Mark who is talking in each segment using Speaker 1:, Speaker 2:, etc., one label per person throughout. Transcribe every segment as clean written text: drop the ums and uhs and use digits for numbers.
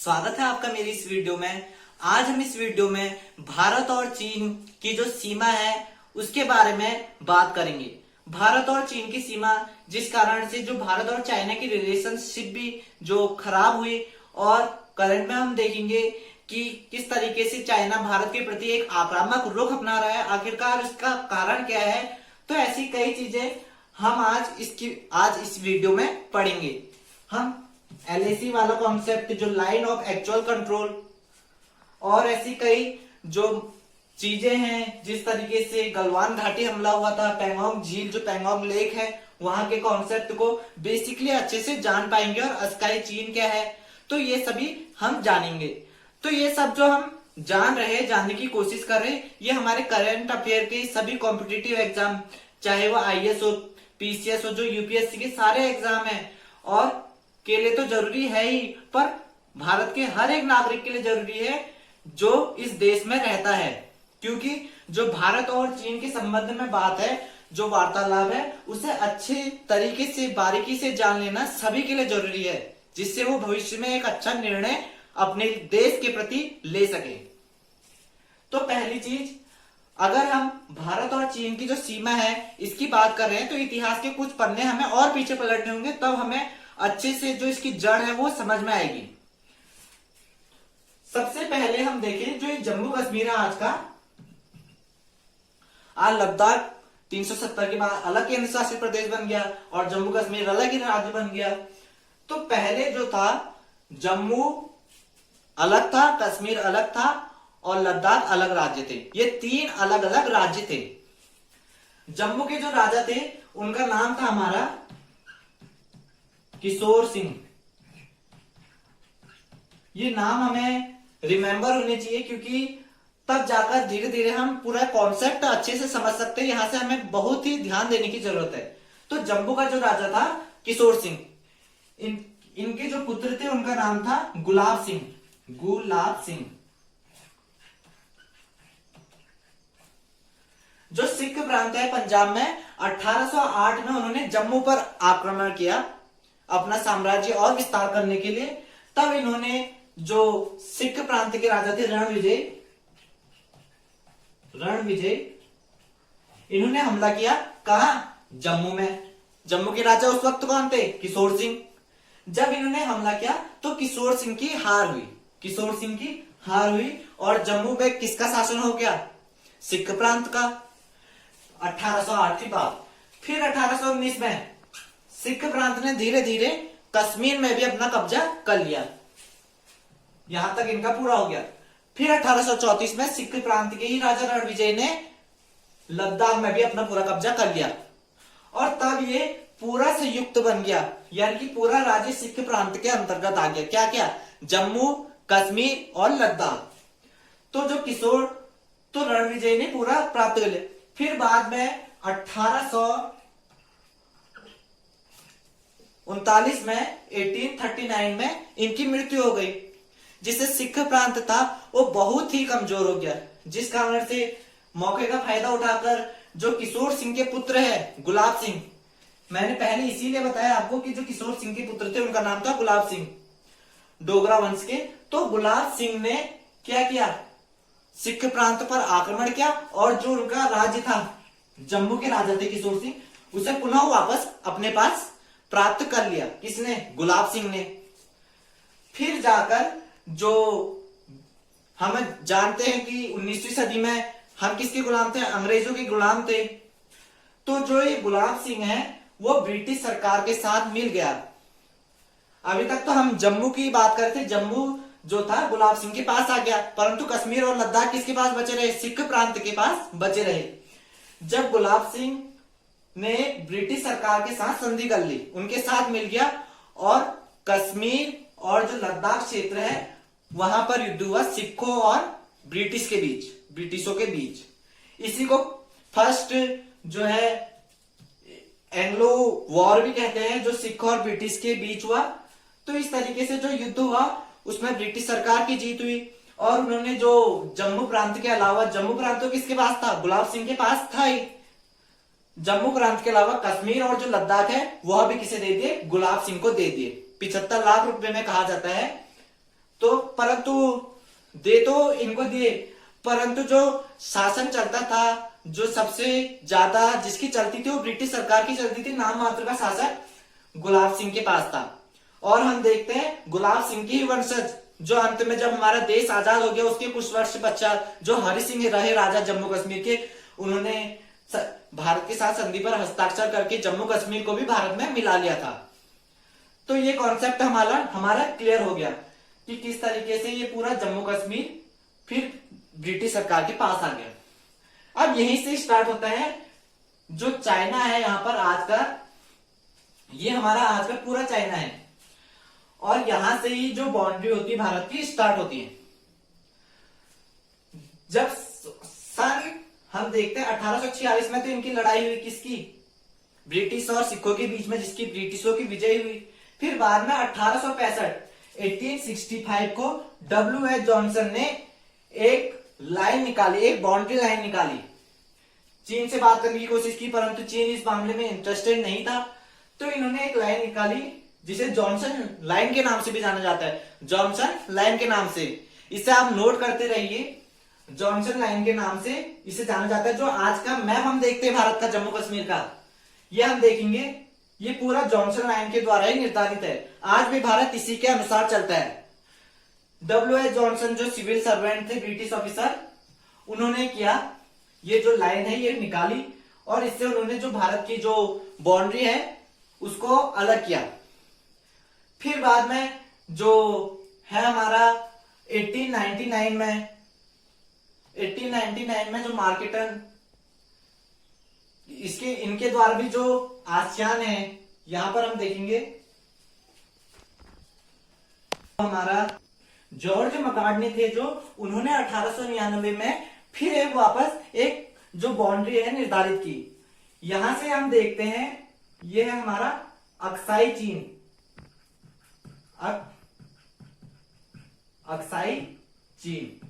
Speaker 1: स्वागत है आपका मेरी इस वीडियो में। आज हम इस वीडियो में भारत और चीन की जो सीमा है उसके बारे में बात करेंगे। भारत और चीन की सीमा, जिस कारण से जो भारत और चाइना की रिलेशनशिप भी जो खराब हुई, और करंट में हम देखेंगे कि किस तरीके से चाइना भारत के प्रति एक आक्रामक रुख अपना रहा है। आखिरकार इसका कारण क्या है? तो ऐसी कई चीजें हम आज इस वीडियो में पढ़ेंगे। हम LAC वाला कॉन्सेप्ट, जो लाइन ऑफ एक्चुअल कंट्रोल, और ऐसी कई जो चीजें हैं, जिस तरीके से गलवान घाटी हमला हुआ था, पैंगोंग झील, जो पैंगोंग लेक है, वहां के कॉन्सेप्ट को बेसिकली अच्छे से जान पाएंगे। और स्काई चीन क्या है, तो ये सभी हम जानेंगे। तो ये सब जो हम जान रहे हैं, जानने की कोशिश कर रहे हैं, ये हमारे करंट अफेयर के सभी कॉम्पिटिटिव एग्जाम, चाहे वो IAS हो, PCS हो, जो UPSC के सारे एग्जाम है, और के लिए तो जरूरी है ही, पर भारत के हर एक नागरिक के लिए जरूरी है जो इस देश में रहता है। क्योंकि जो भारत और चीन के संबंध में बात है, जो वार्तालाप है, उसे अच्छे तरीके से बारीकी से जान लेना सभी के लिए जरूरी है, जिससे वो भविष्य में एक अच्छा निर्णय अपने देश के प्रति ले सके। तो पहली चीज, अगर हम भारत और चीन की जो सीमा है इसकी बात कर रहे हैं, तो इतिहास के कुछ पन्ने हमें और पीछे पलटने होंगे, तब हमें अच्छे से जो इसकी जड़ है वो समझ में आएगी। सबसे पहले हम देखें, जो ये जम्मू कश्मीर है आज लद्दाख 370 के बाद अलग केंद्र शासित प्रदेश बन गया और जम्मू कश्मीर अलग ही राज्य बन गया। तो पहले जो था, जम्मू अलग था, कश्मीर अलग था और लद्दाख अलग राज्य थे। ये तीन अलग अलग राज्य थे। जम्मू के जो राजा थे उनका नाम था हमारा किशोर सिंह। ये नाम हमें रिमेंबर होने चाहिए, क्योंकि तब जाकर धीरे धीरे हम पूरा कॉन्सेप्ट अच्छे से समझ सकते हैं। यहां से हमें बहुत ही ध्यान देने की जरूरत है। तो जम्मू का जो राजा था किशोर सिंह, इनके जो पुत्र थे उनका नाम था गुलाब सिंह। गुलाब सिंह जो सिख प्रांत है पंजाब में, 1808 में उन्होंने जम्मू पर आक्रमण किया अपना साम्राज्य और विस्तार करने के लिए। तब इन्होंने जो सिख प्रांत के राजा थे रणविजय, इन्होंने हमला किया। कहा? जम्मू में। जम्मू के राजा उस वक्त कौन थे? किशोर सिंह। जब इन्होंने हमला किया तो किशोर सिंह की हार हुई और जम्मू में किसका शासन हो गया? सिख प्रांत का। 1808 के बाद फिर 1819 में सिख प्रांत ने धीरे धीरे कश्मीर में भी अपना कब्जा कर लिया। यहां तक इनका पूरा हो गया। फिर 1834 में सिख प्रांत के ही राजा रणविजय ने लद्दाख में भी अपना पूरा कब्जा कर लिया, और तब ये पूरा संयुक्त बन गया, यानी कि पूरा राज्य सिख प्रांत के अंतर्गत आ गया। क्या क्या? जम्मू, कश्मीर और लद्दाख। तो जो किशोर, तो रणविजय ने पूरा प्राप्त कर लिया। फिर बाद में 1839 में 1839 में इनकी मृत्यु हो गई, जिससे सिख प्रांत था वो बहुत ही कमजोर हो गया। जिस कारण से मौके का फायदा उठाकर जो किशोर सिंह के पुत्र है गुलाब सिंह, मैंने पहले इसीलिए बताया आपको कि जो किशोर सिंह के पुत्र थे उनका नाम था गुलाब सिंह, डोगरा वंश के। तो गुलाब सिंह ने क्या किया? सिख प्रांत पर आक्रमण किया, और जो उनका राज्य था, जम्मू के राजा थे किशोर सिंह, उसे पुनः वापस अपने पास प्राप्त कर लिया। किसने? गुलाब सिंह ने। फिर जाकर जो हम जानते हैं कि 19वीं सदी में हम किसके गुलाम थे? अंग्रेजों के गुलाम थे। तो जो ये गुलाब सिंह है वो ब्रिटिश सरकार के साथ मिल गया। अभी तक तो हम जम्मू की बात कर रहे थे, जम्मू जो था गुलाब सिंह के पास आ गया, परंतु कश्मीर और लद्दाख किसके पास बचे रहे? सिख प्रांत के पास बचे रहे। जब गुलाब सिंह ने ब्रिटिश सरकार के साथ संधि कर ली, उनके साथ मिल गया, और कश्मीर और जो लद्दाख क्षेत्र है वहां पर युद्ध हुआ सिखों और ब्रिटिशों के बीच। इसी को फर्स्ट जो है एंग्लो वॉर भी कहते हैं, जो सिख और ब्रिटिश के बीच हुआ। तो इस तरीके से जो युद्ध हुआ उसमें ब्रिटिश सरकार की जीत हुई, और उन्होंने जो जम्मू प्रांत के अलावा, जम्मू प्रांत तो किसके पास था? गुलाब सिंह के पास था ही। जम्मू प्रांत के अलावा कश्मीर और जो लद्दाख है वह भी किसे दे दिए? गुलाब सिंह को दे दिए। 75 लाख रुपए में कहा जाता है। तो परंतु दे तो इनको दिए, परंतु जो शासन चलता था, जो सबसे ज्यादा जिसकी चलती थी वो ब्रिटिश सरकार की चलती थी, नाम मात्र का शासक गुलाब सिंह के पास था। और हम देखते हैं गुलाब सिंह की वंशज जो अंत में जब हमारा देश आजाद हो गया उसके कुछ वर्ष पश्चात जो हरि सिंह रहे राजा जम्मू कश्मीर के, उन्होंने भारत के साथ संधि पर हस्ताक्षर करके जम्मू कश्मीर को भी भारत में मिला लिया था। तो ये कॉन्सेप्ट हमारा क्लियर हो गया कि किस तरीके से ये पूरा जम्मू कश्मीर फिर ब्रिटिश सरकार के पास आ गया। अब यहीं से स्टार्ट होता है जो चाइना है, यहां पर आज का ये हमारा आज का पूरा चाइना है, और यहां से ही जो बाउंड्री होती है भारत की स्टार्ट होती है। जब सन हम देखते हैं 1846 में तो इनकी लड़ाई हुई किसकी, ब्रिटिश और सिखों के बीच में, जिसकी ब्रिटिशों की विजय हुई। फिर बाद में 1865 को W.H. जॉनसन ने एक लाइन निकाली, एक बाउंड्री लाइन निकाली, चीन से बात करने की कोशिश की, परंतु चीन इस मामले में इंटरेस्टेड नहीं था। तो इन्होंने एक लाइन निकाली जिसे जॉनसन लाइन के नाम से भी जाना जाता है, जॉनसन लाइन के नाम से। इसे आप नोट करते रहिए, जॉनसन लाइन के नाम से इसे जाना जाता है। जो आज का मैप हम देखते हैं भारत का, जम्मू कश्मीर का, ये हम देखेंगे, ये पूरा जॉनसन लाइन के द्वारा ही निर्धारित है। आज भी भारत इसी के अनुसार चलता है। W.H. जॉनसन जो सिविल सर्वेंट थे, ब्रिटिश ऑफिसर, उन्होंने किया ये जो लाइन है ये निकाली, और इससे उन्होंने जो भारत की जो बाउंड्री है उसको अलग किया। फिर बाद में जो है हमारा 1899 में जो मार्केटन, इसके इनके द्वारा भी जो आसियान है, यहां पर हम देखेंगे हमारा जॉर्ज मकार्डनी थे, जो उन्होंने 1899 में फिर एक वापस एक जो बाउंड्री है निर्धारित की। यहां से हम देखते हैं ये है हमारा अक्साई चीन, अक्साई चीन।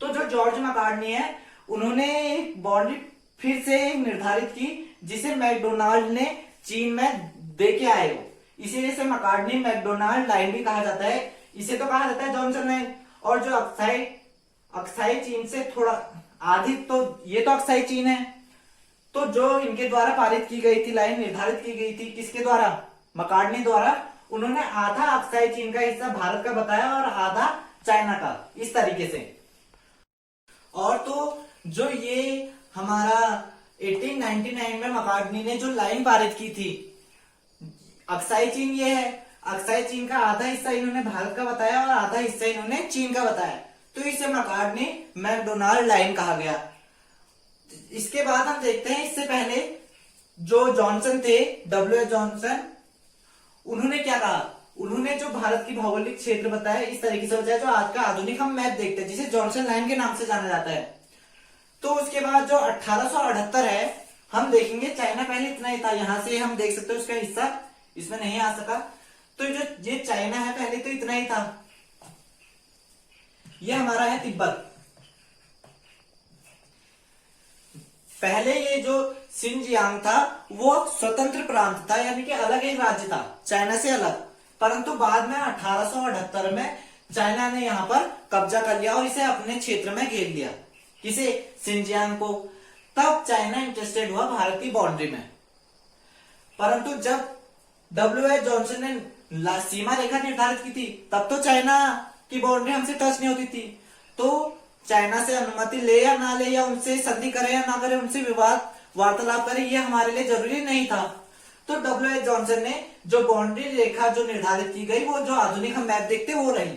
Speaker 1: तो जो जॉर्ज मकार्डनी है उन्होंने एक बाउंड्री फिर से निर्धारित की, जिसे मैकडोनाल्ड ने चीन में दे के आए हो, इसीलिए इसे मकार्डनी मैकडोनाल्ड लाइन भी कहा जाता है। इसे तो कहा जाता है जॉनसन लाइन। और जो अक्साई चीन से थोड़ा आधी, तो ये तो अक्साई चीन है, तो जो इनके द्वारा पारित की गई थी लाइन, निर्धारित की गई थी किसके द्वारा, मकार्डनी द्वारा, उन्होंने आधा अक्साई चीन का हिस्सा भारत का बताया और आधा चाइना का, इस तरीके से। और तो जो ये हमारा 1899 में मकार्डनी ने जो लाइन पारित की थी, अक्साई चीन ये है, अक्साई चीन का आधा हिस्सा इन्होंने भारत का बताया और आधा हिस्सा इन्होंने चीन का बताया, तो इसे मकार्डनी मैकडोनाल्ड लाइन कहा गया। इसके बाद हम देखते हैं, इससे पहले जो जॉनसन थे, W.H. जॉनसन, उन्होंने क्या कहा, उन्होंने जो भारत की भौगोलिक क्षेत्र बताया, इस तरीके से बताया जो आज का आधुनिक हम मैप देखते हैं, जिसे जॉनसन लाइन के नाम से जाना जाता है। तो उसके बाद जो 1878 है, हम देखेंगे चाइना पहले इतना ही था, यहां से हम देख सकते हैं उसका हिस्सा इसमें नहीं आ सका। तो जो ये चाइना है पहले तो इतना ही था। ये हमारा है तिब्बत। पहले ये जो सिनजियांग था वो स्वतंत्र प्रांत था, यानी कि अलग एक राज्य था चाइना से अलग, परंतु बाद में 1878 में चाइना ने यहाँ पर कब्जा कर लिया और इसे अपने क्षेत्र में घेर लिया, किसे, सिनजियांग को। तब चाइना इंटरेस्टेड हुआ भारत की बाउंड्री में, परंतु जब W.H. जॉनसन ने सीमा रेखा निर्धारित की थी, तब तो चाइना की बाउंड्री हमसे टच नहीं होती थी। तो चाइना से अनुमति ले या ना ले, या उनसे संधि करे या ना करे, उनसे विवाद वार्तालाप करे, ये हमारे लिए जरूरी नहीं था। तो W.H. जॉनसन ने जो बाउंड्री रेखा जो निर्धारित की गई, वो जो आधुनिक हम मैप देखते वो रही।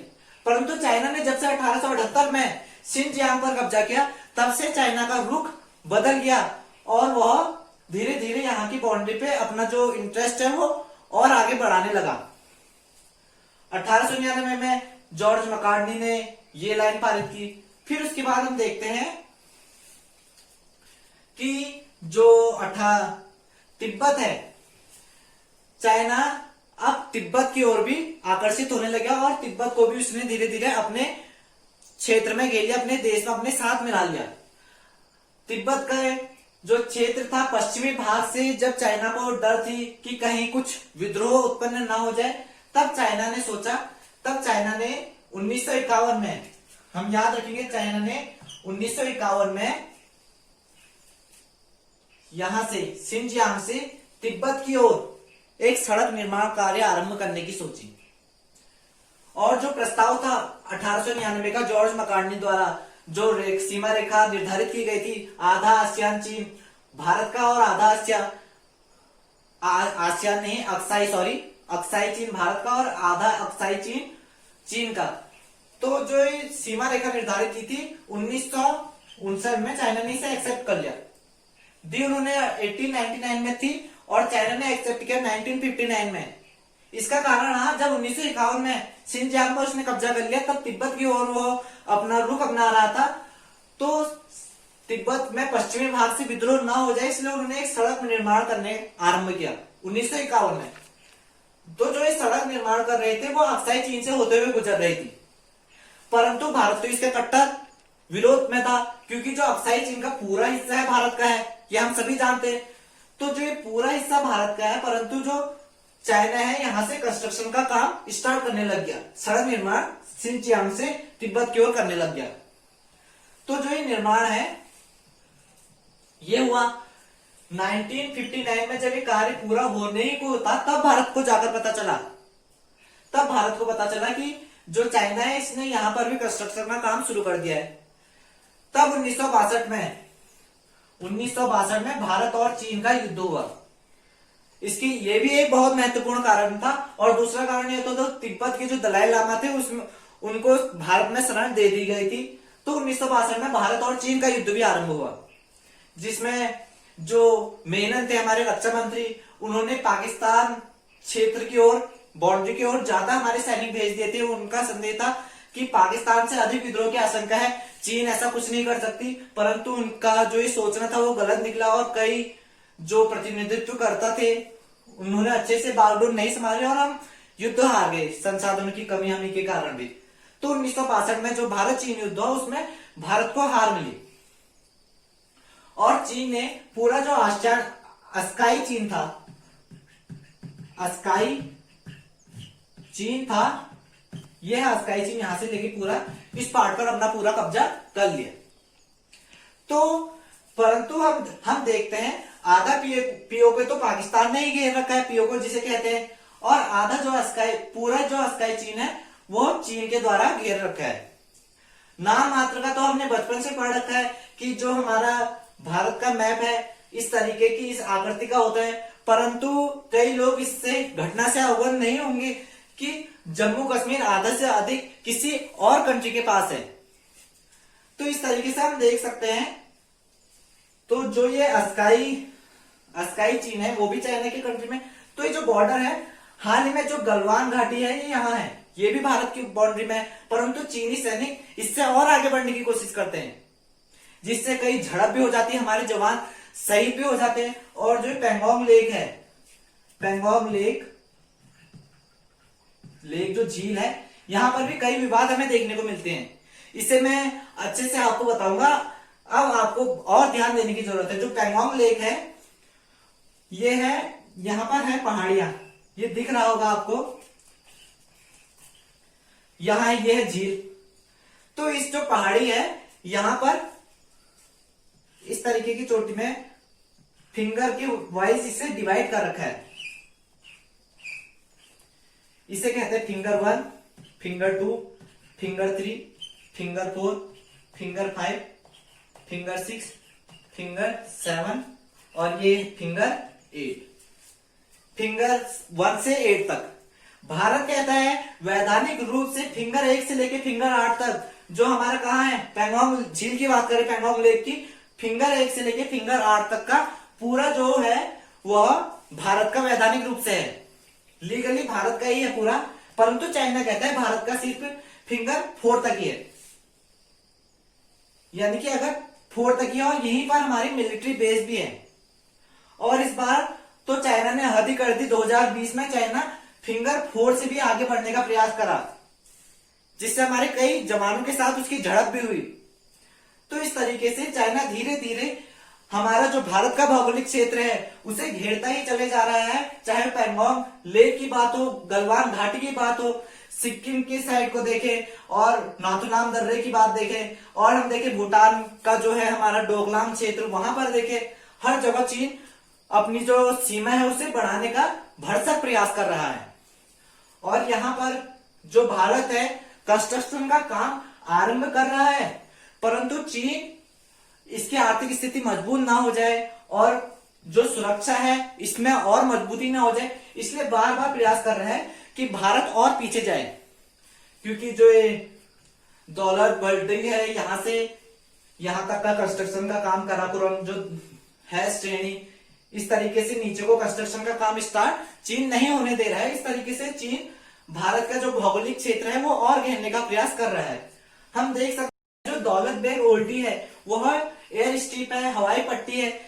Speaker 1: परंतु चाइना ने जब से 1878 में सिनजियांग पर कब्जा किया, तब से चाइना का रुख बदल गया और वह धीरे धीरे यहाँ की बाउंड्री पे अपना जो इंटरेस्ट है वो और आगे बढ़ाने लगा। 1899 में जॉर्ज मकार्डनी ने ये लाइन पारित की। फिर उसके बाद हम देखते हैं कि जो तिब्बत है, चाइना अब तिब्बत की ओर भी आकर्षित होने लगा और तिब्बत को भी उसने धीरे धीरे अपने क्षेत्र में घेर लिया, अपने देश में अपने साथ मिला लिया। तिब्बत का जो क्षेत्र था पश्चिमी भाग से, जब चाइना को डर थी कि कहीं कुछ विद्रोह उत्पन्न ना हो जाए, तब चाइना ने 1951 में, हम याद रखेंगे, चाइना ने 1951 में यहां से शिनजियांग से तिब्बत की ओर एक सड़क निर्माण कार्य आरंभ करने की सोची। और जो प्रस्ताव था 1899 का जॉर्ज मकार्डनी द्वारा, जो सीमा रेखा निर्धारित की गई थी, आधा आसियान चीन भारत का और आधा आसियान नहीं, अक्साई चीन भारत का और आधा अक्साई चीन चीन का। तो जो सीमा रेखा निर्धारित की थी 1959 में चाइना ने इसे एक्सेप्ट कर लिया। दी उन्होंने 1899 में थी और चाइना ने एक्सेप्ट किया 1959 में। इसका कारण रहा जब 1951 में शिनजियांग पर उसने कब्जा कर लिया, तब तिब्बत की ओर वो अपना रुख अपना रहा था, तो तिब्बत में पश्चिमी भाग से विद्रोह ना हो जाए, इसलिए उन्होंने एक सड़क निर्माण करने आरंभ किया 1951 में। तो जो ये सड़क निर्माण कर रहे थे वो अक्साई चीन से होते हुए गुजर रही थी, परंतु भारत तो इसके कट्टर विरोध में था, क्योंकि जो अक्साई चीन का पूरा हिस्सा है भारत का है, ये हम सभी जानते हैं। तो जो ये पूरा हिस्सा भारत का है, परंतु जो चाइना है यहां से कंस्ट्रक्शन का काम स्टार्ट करने लग गया, सड़क निर्माण शिनजियांग से तिब्बत की ओर करने लग गया। तो जो ये निर्माण है ये हुआ 1959 में। जब ये कार्य पूरा होने ही को था, तब भारत को जाकर पता चला, तब भारत को पता चला कि जो चाइना है इसने यहां पर भी कंस्ट्रक्शन का काम शुरू कर दिया है। तब 1962 में भारत और चीन का युद्ध हुआ। इसकी ये भी एक बहुत महत्वपूर्ण कारण था। और दूसरा कारण ये तो तिब्बत के जो दलाई लामा थे उसमें उनको भारत में शरण दे दी गई थी। तो 1962 में भारत और चीन का युद्ध भी आरंभ हुआ, जिसमें जो मेनन थे हमारे रक्षा मंत्री, उन्होंने पाकिस्तान क्षेत्र की ओर, बाउंड्री की ओर ज्यादा हमारे सैनिक भेज दिए थे। उनका संदेह था कि पाकिस्तान से अधिक विद्रोह की आशंका है, चीन ऐसा कुछ नहीं कर सकती, परंतु उनका जो ये सोचना था वो गलत निकला। और कई जो प्रतिनिधित्व करता थे उन्होंने अच्छे से बागडोर नहीं संभाले और हम युद्ध हार गए, संसाधनों की कमी हमी के कारण भी। तो 1962 में जो भारत चीन युद्ध हुआ उसमें भारत को हार मिली और चीन ने पूरा जो अस्काई चीन था, अस्काई चीन था, यह अस्काई चीन यहां से लेके पूरा इस पार्ट पर अपना पूरा कब्जा कर लिया। तो परंतु हम देखते हैं आधा पीओके तो पाकिस्तान ने ही घेर रखा है, पीओके जिसे कहते हैं, और आधा जो पूरा जो अस्काई चीन है वो चीन के द्वारा घेर रखा है। नाम मात्र का तो हमने बचपन से पढ़ रखा है कि जो हमारा भारत का मैप है इस तरीके की, इस आकृति का होता है, परंतु कई लोग इससे घटना से अवगत नहीं होंगे कि जम्मू कश्मीर आधा से अधिक किसी और कंट्री के पास है। तो इस तरीके से हम देख सकते हैं। तो जो ये अस्काई चीन है वो भी चाइना की कंट्री में। तो ये जो बॉर्डर है, हाल ही में जो गलवान घाटी है ये यहाँ है, ये भी भारत की बाउंड्री में है, परंतु चीनी सैनिक इससे और आगे बढ़ने की कोशिश करते हैं, जिससे कई झड़प भी हो जाती है, हमारे जवान शहीद भी हो जाते हैं। और जो पेंगोंग लेक है, पेंगोंग लेक जो झील है, यहां पर भी कई विवाद हमें देखने को मिलते हैं। इसे मैं अच्छे से आपको बताऊंगा। अब आपको और ध्यान देने की जरूरत है। जो पेंगोंग लेक है ये है, यहां पर है पहाड़ियां, ये दिख रहा होगा आपको, यहां ये है झील। तो इस जो पहाड़ी है यहां पर इस तरीके की चोटी में फिंगर के वाइज इसे डिवाइड कर रखा है। इसे कहते हैं finger 1, finger 2, finger 3, finger 4, finger 5, finger 6, finger 7 और ये फिंगर 8। फिंगर 1 से 8 तक भारत कहता है वैधानिक रूप से फिंगर 1 से लेके फिंगर 8 तक, जो हमारा कहाँ है, पेंगोंग झील की बात करें, पेंगोंग लेक की, फिंगर 1 से लेके फिंगर 8 तक का पूरा जो है वह भारत का वैधानिक रूप से है, लीगली भारत का ही है पूरा। परंतु चाइना कहता है भारत का सिर्फ फिंगर 4 तक ही है, यानी कि अगर 4 तक ही है, और यहीं पर हमारी मिलिट्री बेस भी है। और इस बार तो चाइना ने हद ही कर दी। 2020 में चाइना फिंगर 4 से भी आगे बढ़ने का प्रयास करा, जिससे हमारे कई जवानों के साथ उसकी झड़प भी हुई। तो इस तरीके से चाइना धीरे धीरे हमारा जो भारत का भौगोलिक क्षेत्र है उसे घेरता ही चले जा रहा है। चाहे पेंगोंग लेक की बात हो, गलवान घाटी की बात हो, सिक्किम की साइड को देखें और नाथुलाम दर्रे की बात देखें, और हम देखें भूटान का जो है हमारा डोकलाम क्षेत्र, वहां पर देखें हर जगह चीन अपनी जो सीमा है उसे बढ़ाने का भरसक प्रयास कर रहा है। और यहाँ पर जो भारत है कंस्ट्रक्शन का काम आरंभ कर रहा है, परंतु चीन इसकी आर्थिक स्थिति मजबूत ना हो जाए और जो सुरक्षा है इसमें और मजबूती ना हो जाए, इसलिए बार बार प्रयास कर रहे हैं कि भारत और पीछे जाए। क्योंकि जो ये दौलत बढ़ रही है, यहां से यहां तक का कंस्ट्रक्शन का काम काराकोरम जो है श्रेणी, इस तरीके से नीचे को कंस्ट्रक्शन का काम स्टार्ट चीन नहीं होने दे रहा है। इस तरीके से चीन भारत का जो भौगोलिक क्षेत्र है वो और घेरने का प्रयास कर रहा है। हम देख सकते हैं जो दौलत बेग ओल्डी है वह एयर स्ट्रिप है, हवाई पट्टी है,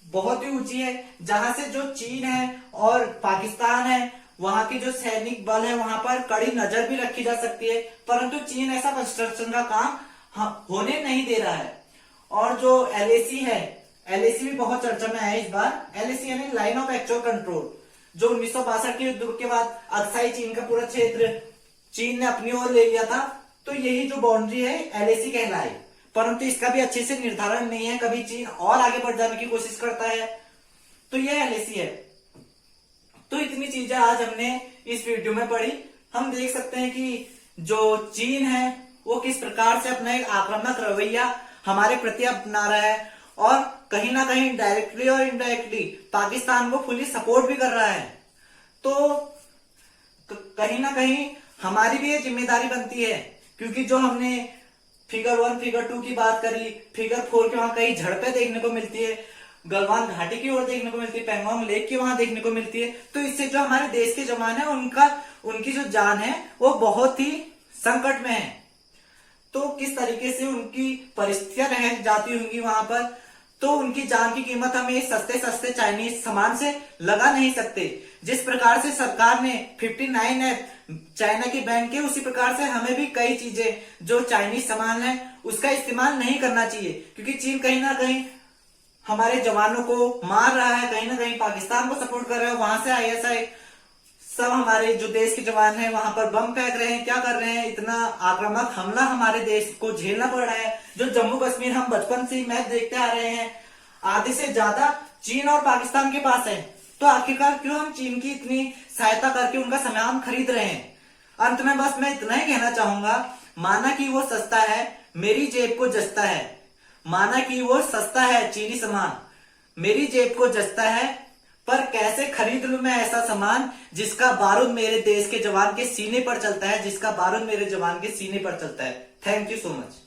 Speaker 1: बहुत ही ऊंची है, जहां से जो चीन है और पाकिस्तान है वहां के जो सैनिक बल है वहां पर कड़ी नजर भी रखी जा सकती है, परंतु चीन ऐसा कंस्ट्रक्शन का काम होने नहीं दे रहा है। और जो एलएसी है, एलएसी भी बहुत चर्चा में है इस बार। एलएसी यानी लाइन ऑफ एक्चुअल कंट्रोल, जो 1962 के युद्ध के बाद अक्साई चीन का पूरा क्षेत्र चीन ने अपनी ओर ले लिया था, तो यही जो बाउंड्री है एलएसी कहलाई, परंतु इसका भी अच्छे से निर्धारण नहीं है, कभी चीन और आगे बढ़ जाने की कोशिश करता है, तो यह एलएसी है। तो इतनी चीजें आज हमने इस वीडियो में पढ़ी। हम देख सकते हैं कि जो चीन है वो किस प्रकार से अपना एक आक्रामक रवैया हमारे प्रति अपना रहा है और कहीं ना कहीं डायरेक्टली और इनडायरेक्टली पाकिस्तान को फुली सपोर्ट भी कर रहा है। तो कहीं ना कहीं हमारी भी ये जिम्मेदारी बनती है, क्योंकि जो हमने फिगर 1 फिगर 2 की बात करी, फिगर 4 के वहां कई झड़पें देखने को मिलती है, गलवान घाटी की ओर देखने को मिलती है, पैंगोंग लेक की वहां देखने को मिलती है, तो इससे जो हमारे देश के जवान है उनकी जो जान है वो बहुत ही संकट में है। तो किस तरीके से उनकी परिस्थितियां रह जाती होंगी वहां पर, तो उनकी जान की कीमत हम ये सस्ते सस्ते चाइनीज सामान से लगा नहीं सकते। जिस प्रकार से सरकार ने 59 एक्ट चाइना की बैन किए, उसी प्रकार से हमें भी कई चीजें जो चाइनीज सामान है उसका इस्तेमाल नहीं करना चाहिए, क्योंकि चीन कहीं ना कहीं हमारे जवानों को मार रहा है, कहीं ना कहीं पाकिस्तान को सपोर्ट कर रहा है, वहां से आईएसआई सब हमारे जो देश के जवान हैं वहां पर बम फेंक रहे हैं, क्या कर रहे हैं, इतना आक्रामक हमला हमारे देश को झेलना पड़ रहा है। जो जम्मू कश्मीर हम बचपन से ही मैच देखते आ रहे हैं, आधे से ज्यादा चीन और पाकिस्तान के पास है, तो आखिरकार क्यों हम चीन की इतनी सहायता करके उनका सामान खरीद रहे हैं। अंत में बस मैं इतना ही कहना चाहूंगा, माना कि वो सस्ता है, मेरी जेब को जचता है, माना कि वो सस्ता है चीनी सामान, मेरी जेब को जचता है, पर कैसे खरीद लूं मैं ऐसा सामान जिसका बारूद मेरे देश के जवान के सीने पर चलता है, जिसका बारूद मेरे जवान के सीने पर चलता है। Thank you so much.